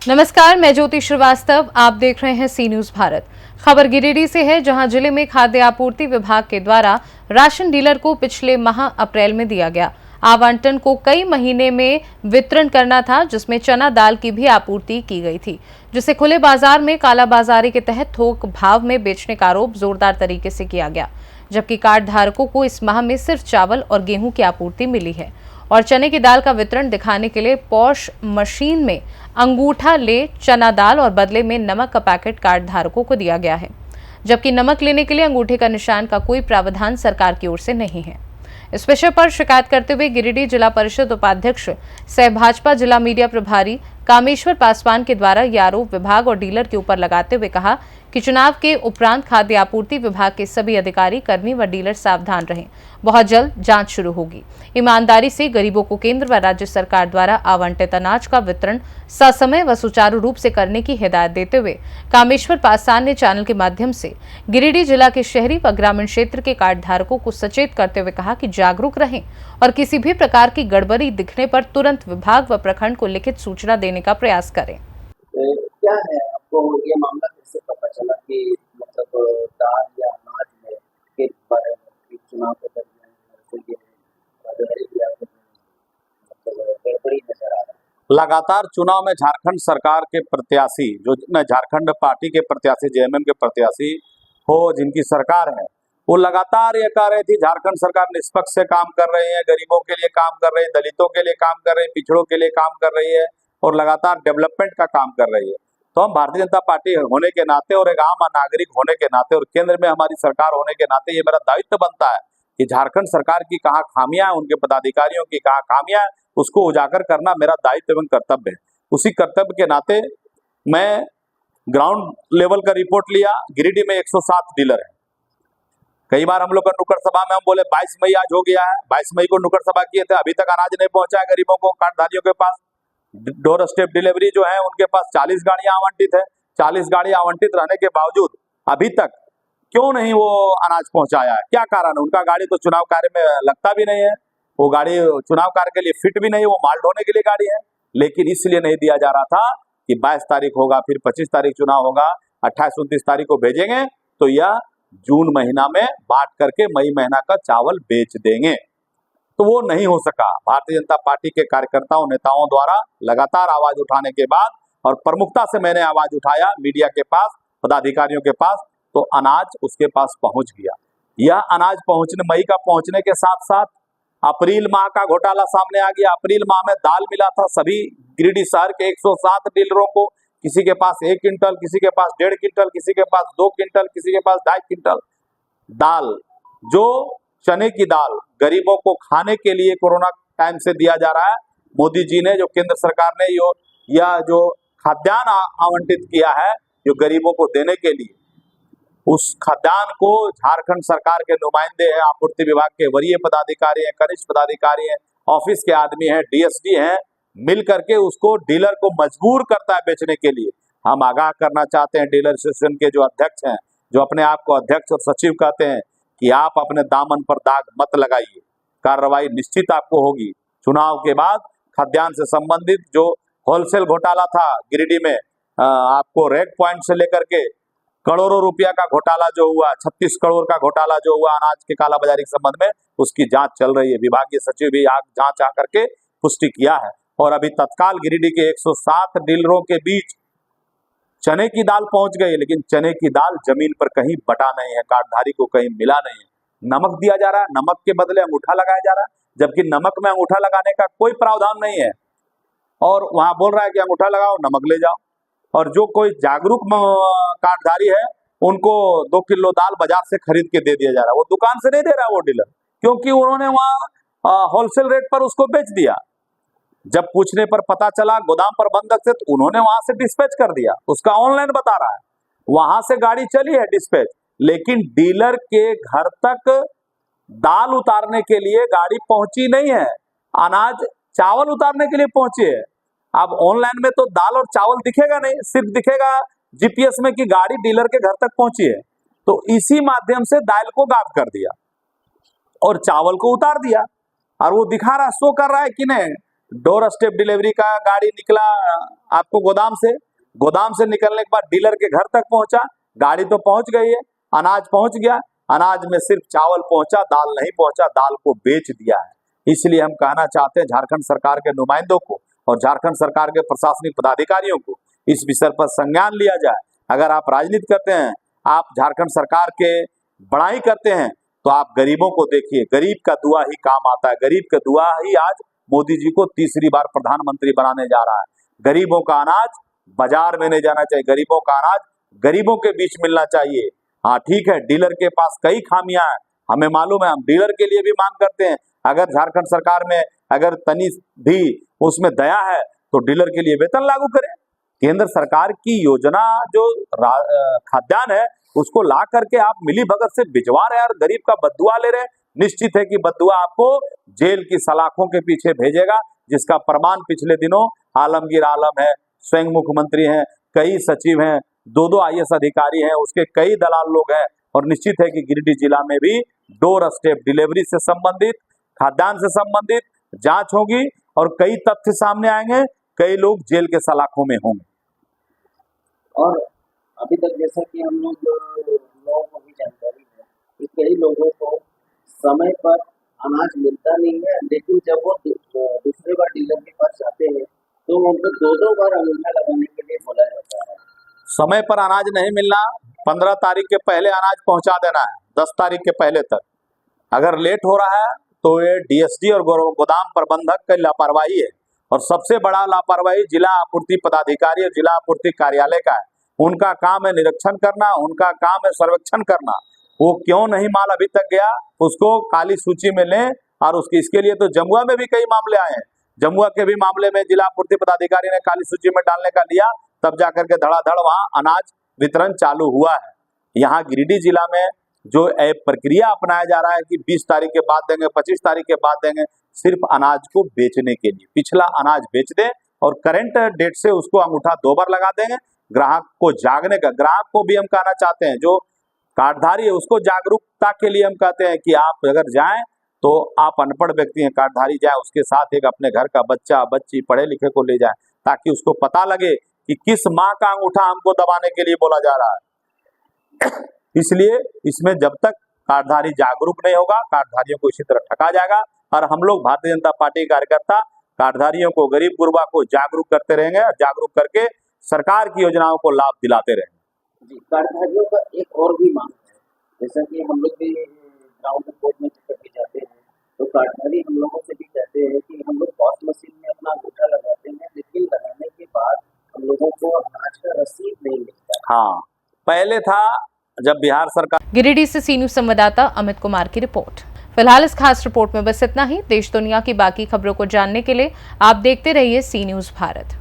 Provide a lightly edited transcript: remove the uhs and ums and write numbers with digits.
नमस्कार, मैं ज्योति श्रीवास्तव। आप देख रहे हैं सी न्यूज भारत। खबर गिरिडीह से है, जहां जिले में खाद्य आपूर्ति विभाग के द्वारा राशन डीलर को पिछले माह अप्रैल में दिया गया आवंटन को कई महीने में वितरण करना था, जिसमें चना दाल की भी आपूर्ति की गई थी, जिसे खुले बाजार में कालाबाजारी के तहत थोक भाव में बेचने का आरोप जोरदार तरीके से किया गया। जबकि कार्ड धारकों को इस माह में सिर्फ चावल और गेहूं की आपूर्ति मिली है और चने की दाल का वितरण दिखाने के लिए पॉश मशीन में अंगूठा ले चना दाल और बदले में नमक का पैकेट कार्ड धारकों को दिया गया है, जबकि नमक लेने के लिए अंगूठे का निशान का कोई प्रावधान सरकार की ओर से नहीं है। इस विषय पर शिकायत करते हुए गिरिडीह जिला परिषद उपाध्यक्ष सह भाजपा जिला मीडिया प्रभारी कामेश्वर पासवान के द्वारा यह आरोप विभाग और डीलर के ऊपर लगाते हुए कहा कि चुनाव के उपरांत खाद्य आपूर्ति विभाग के सभी अधिकारी, कर्मी व डीलर सावधान रहें। बहुत जल्द जांच शुरू होगी। ईमानदारी से गरीबों को केंद्र व राज्य सरकार द्वारा आवंटित अनाज का वितरण ससमय व सुचारू रूप से करने की हिदायत देते हुए कामेश्वर पासवान ने चैनल के माध्यम से गिरिडीह जिला के शहरी व ग्रामीण क्षेत्र के कार्ड धारकों को सचेत करते हुए कहा कि जागरूक रहें और किसी भी प्रकार की गड़बड़ी दिखने पर तुरंत विभाग व प्रखंड को लिखित सूचना देने का प्रयास करें। क्या है आपको ये मामला कैसे पता चला कि मतलब दाल या अनाज में के बारे में चुनाव के दरमियान गड़बड़ी नजर आ रहा है? लगातार चुनाव में झारखंड सरकार के प्रत्याशी, जो झारखंड पार्टी के प्रत्याशी, जेएमएम के प्रत्याशी हो, जिनकी सरकार है, वो लगातार ये कह रही थी झारखंड सरकार निष्पक्ष से काम कर रही है, गरीबों के लिए काम कर रही है, दलितों के लिए काम कर रही है, पिछड़ों के लिए काम कर रही है और लगातार डेवलपमेंट का काम कर रही है। तो हम भारतीय जनता पार्टी होने के नाते और एक आम नागरिक होने के नाते और केंद्र में हमारी सरकार होने के नाते ये मेरा दायित्व बनता है कि झारखंड सरकार की कहाँ खामियां हैं, उनके पदाधिकारियों की कहाँ खामियां हैं, उसको उजागर करना मेरा दायित्व एवं कर्तव्य है। उसी कर्तव्य के नाते मैं ग्राउंड लेवल का रिपोर्ट लिया। गिरिडीह में 107 डीलर है। कई बार हम लोग का नुक्कड़ सभा में हम बोले 22 मई आज हो गया है, 22 मई को नुक्कड़ सभा किए थे, अभी तक अनाज नहीं पहुंचा है गरीबों को, कार्डधारियों के पास। डोर स्टेप डिलीवरी जो है उनके पास 40 गाड़ियां आवंटित है। 40 गाड़ियां आवंटित रहने के बावजूद अभी तक क्यों नहीं वो अनाज पहुंचाया है? क्या कारण है? उनका गाड़ी तो चुनाव कार्य में लगता भी नहीं है, वो गाड़ी चुनाव कार्य के लिए फिट भी नहीं, वो माल ढोने के लिए गाड़ी है। लेकिन इसलिए नहीं दिया जा रहा था कि 22 तारीख होगा, फिर 25 तारीख चुनाव होगा, 28-29 तारीख को भेजेंगे तो यह जून महीना में बांट करके मई महीना का चावल बेच देंगे। तो वो नहीं हो सका। भारतीय जनता पार्टी के कार्यकर्ताओं, नेताओं द्वारा लगातार आवाज उठाने के बाद और प्रमुखता से मैंने आवाज उठाया मीडिया के पास, पदाधिकारियों के पास, तो अनाज उसके पास पहुंच गया। यह अनाज मई का पहुंचने के साथ साथ अप्रैल माह का घोटाला सामने आ गया। अप्रैल माह में दाल मिला था सभी गिरिडीह शहर के 107 डीलरों को। किसी के पास 1 क्विंटल, किसी के पास 1.5 क्विंटल, किसी के पास 2 क्विंटल, किसी के पास 2.5 क्विंटल दाल, जो चने की दाल गरीबों को खाने के लिए कोरोना टाइम से दिया जा रहा है। मोदी जी ने, जो केंद्र सरकार ने यह जो खाद्यान्न आवंटित किया है जो गरीबों को देने के लिए, उस खाद्यान्न को झारखंड सरकार के नुमाइंदे हैं, आपूर्ति विभाग के वरीय पदाधिकारी हैं, कनिष्ठ पदाधिकारी हैं, ऑफिस के आदमी हैं, डीएसडी हैं, मिल करके उसको डीलर को मजबूर करता है बेचने के लिए। हम आगाह करना चाहते हैं डीलर एसोसिएशन के जो अध्यक्ष हैं, जो अपने आप को अध्यक्ष और सचिव कहते हैं, कि आप अपने दामन पर दाग मत लगाइए। कार्रवाई निश्चित आपको होगी। चुनाव के बाद खाद्यान्न से संबंधित जो होलसेल घोटाला था गिरिडीह में, आपको रेक पॉइंट से लेकर के करोड़ों रुपया का घोटाला जो हुआ, 36 करोड़ का घोटाला जो हुआ अनाज के कालाबाजारी के संबंध में, उसकी जांच चल रही है। विभागीय सचिव भी जांच आकर के पुष्टि किया है और अभी तत्काल गिरिडीह के 107 डीलरों के बीच चने की दाल पहुंच गई, लेकिन चने की दाल जमीन पर कहीं बटा नहीं है, कार्डधारी को कहीं मिला नहीं है। नमक दिया जा रहा है, नमक के बदले अंगूठा लगाया जा रहा है, जबकि नमक में अंगूठा लगाने का कोई प्रावधान नहीं है। और वहां बोल रहा है कि अंगूठा लगाओ, नमक ले जाओ। और जो कोई जागरूक कार्डधारी है उनको 2 किलो दाल बाजार से खरीद के दे दिया जा रहा है। वो दुकान से नहीं दे रहा है वो डीलर, क्योंकि उन्होंने वहां होलसेल रेट पर उसको बेच दिया। जब पूछने पर पता चला गोदाम प्रबंधक से, तो उन्होंने वहां से डिस्पैच कर दिया। उसका ऑनलाइन बता रहा है, वहां से गाड़ी चली है डिस्पैच, लेकिन डीलर के घर तक दाल उतारने के लिए गाड़ी पहुंची नहीं है, अनाज चावल उतारने के लिए पहुंची है। अब ऑनलाइन में तो दाल और चावल दिखेगा नहीं, सिर्फ दिखेगा जीपीएस में कि गाड़ी डीलर के घर तक पहुंची है। तो इसी माध्यम से दाल को गायब कर दिया। और चावल को उतार दिया, और वो दिखा रहा, शो कर रहा है कि नहीं, डोर स्टेप डिलीवरी का गाड़ी निकला आपको गोदाम से निकलने के बाद डीलर के घर तक पहुंचा, गाड़ी तो पहुंच गई है, अनाज पहुंच गया, अनाज में सिर्फ चावल पहुंचा, दाल नहीं पहुंचा, दाल को बेच दिया है। इसलिए हम कहना चाहते हैं झारखंड सरकार के नुमाइंदों को और झारखंड सरकार के प्रशासनिक पदाधिकारियों को इस विषय पर संज्ञान लिया जाए। अगर आप राजनीति करते हैं, आप झारखंड सरकार के बड़ाई करते हैं, तो आप गरीबों को देखिए, गरीब का दुआ ही काम आता है। गरीब का दुआ ही आज मोदी जी को तीसरी बार प्रधानमंत्री बनाने जा रहा है। गरीबों का अनाज बाजार में नहीं जाना चाहिए, गरीबों का अनाज गरीबों के बीच मिलना चाहिए। हाँ ठीक है, डीलर के पास कई खामियां हैं, हमें मालूम है, हम डीलर के लिए भी मांग करते हैं, अगर झारखंड सरकार में अगर तनी भी उसमें दया है तो डीलर के लिए वेतन लागू करें। केंद्र सरकार की योजना जो खाद्यान्न है उसको ला करके आप मिली भगत से भिजवा रहे हैं और गरीब का बद्दुआ ले रहे हैं। निश्चित है कि बद्दुआ आपको जेल की सलाखों के पीछे भेजेगा, जिसका प्रमाण पिछले दिनों आलमगीर आलम है, स्वयं मुख्यमंत्री हैं, कई सचिव हैं, 2 IAS अधिकारी हैं, उसके कई दलाल लोग हैं। और निश्चित है कि गिरिडीह जिला में भी डोर स्टेप डिलीवरी से संबंधित, खाद्यान्न से संबंधित जांच होगी और कई तथ्य सामने आएंगे, कई लोग जेल के सलाखों में होंगे। और अभी तक जैसा कि हम लोगों को भी जानकारी है कि कई लोगों को समय पर अनाज मिलता नहीं है, लेकिन जब वो दूसरे बार डीलर के पास जाते हैं तो उनको 2 बार अंगूठा लगाने के लिए बोला जाता है। समय पर अनाज नहीं मिलना, 15 तारीख के पहले अनाज पहुंचा देना है, 10 तारीख के पहले तक। अगर लेट हो रहा है तो ये DSD और गोदाम प्रबंधक की लापरवाही है, और सबसे बड़ा लापरवाही जिला आपूर्ति पदाधिकारी और जिला आपूर्ति कार्यालय का है। उनका काम है निरीक्षण करना, उनका काम है सर्वेक्षण करना। वो क्यों नहीं माल अभी तक गया, उसको काली सूची में लें। और इसके लिए तो जमुआ में भी कई मामले आए हैं, जमुआ के भी मामले में जिला आपूर्ति पदाधिकारी ने काली सूची में डालने का लिया, तब जाकर के धड़ाधड़ वहां अनाज वितरण चालू हुआ है। यहाँ गिरिडीह जिला में जो प्रक्रिया अपनाया जा रहा है कि 20 तारीख के बाद देंगे, 25 तारीख के बाद देंगे, सिर्फ अनाज को बेचने के लिए, पिछला अनाज बेच दें और करंट डेट से उसको अंगूठा 2 बार लगा देंगे। ग्राहक को जागने का, ग्राहक को भी हम कहना चाहते हैं, जो कार्डधारी है उसको जागरूकता के लिए हम कहते हैं कि आप अगर जाएं तो आप अनपढ़ व्यक्ति हैं, कार्डधारी जाए, उसके साथ एक अपने घर का बच्चा बच्ची पढ़े लिखे को ले जाए, ताकि उसको पता लगे कि किस माँ का अंगूठा हमको दबाने के लिए बोला जा रहा है। इसलिए इसमें जब तक कार्डधारी जागरूक नहीं होगा, कार्डधारियों को इसी तरह ठगा जाएगा। और हम लोग भारतीय जनता पार्टी कार्यकर्ता कार्डधारियों को, गरीब गुरबा को जागरूक करते रहेंगे, और जागरूक करके सरकार की योजनाओं को लाभ दिलाते रहेंगे। जी, कार्डधारियों का एक और भी मांग है, जैसा कि हम लोग भी ग्राउंड रिपोर्ट में चक्कर भी जाते हैं, तो कार्डधारी हम लोगों से भी कहते हैं कि हम लोग पॉस मशीन में अपना अंगूठा लगाते हैं, लेकिन लगाने के बाद हम लोगों को अनाज का रसीद नहीं मिलता। हाँ, पहले था जब बिहार सरकार। गिरिडीह से सी न्यूज संवाददाता अमित कुमार की रिपोर्ट। फिलहाल इस खास रिपोर्ट में बस इतना ही। देश दुनिया की बाकी खबरों को जानने के लिए आप देखते रहिए सी न्यूज भारत।